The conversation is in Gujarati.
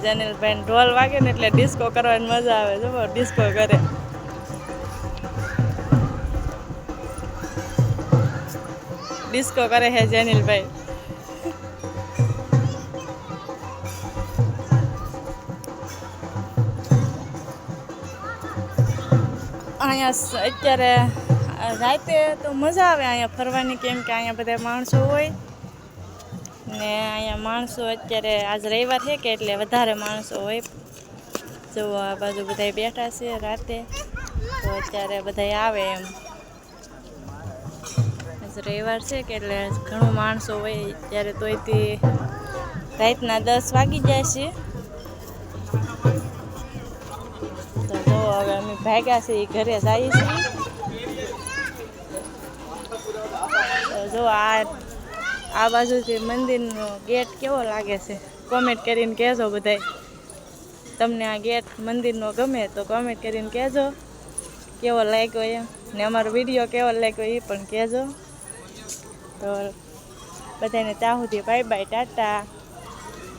જેનિલભાઈ ઢોલ વાગે ને એટલે ડિસ્કો કરવાની મજા આવે. જો ડિસ્કો કરે, ડિસ્કો કરે હે જેનિલભાઈ. અહીંયા અત્યારે રાતે તો મજા આવે અહીંયા ફરવાની, કેમ કે અહીંયા બધા માણસો હોય ને અહીંયા માણસો અત્યારે આજ રવિવાર છે કે એટલે વધારે માણસો હોય. જો આ બાજુ બધા બેઠા છે રાતે, તો અત્યારે બધા આવે એમ. આજ રવિવાર છે કે એટલે ઘણું માણસો હોય અત્યારે, તોયથી રાતના 10 વાગી જાય છે. તો જો હવે અમે ભાગ્યા છીએ ઘરે જઈએ છીએ. તો જો આ બાજુથી મંદિરનો ગેટ કેવો લાગે છે કોમેન્ટ કરીને કહેજો બધાય. તમને આ ગેટ મંદિરનો ગમે તો કોમેન્ટ કરીને કહેજો કેવો લાગ્યો એમ, ને અમારો વિડીયો કેવો લાગ્યો એ પણ કહેજો. તો બધાને ત્યાં સુધી બાય બાય, ટાટા.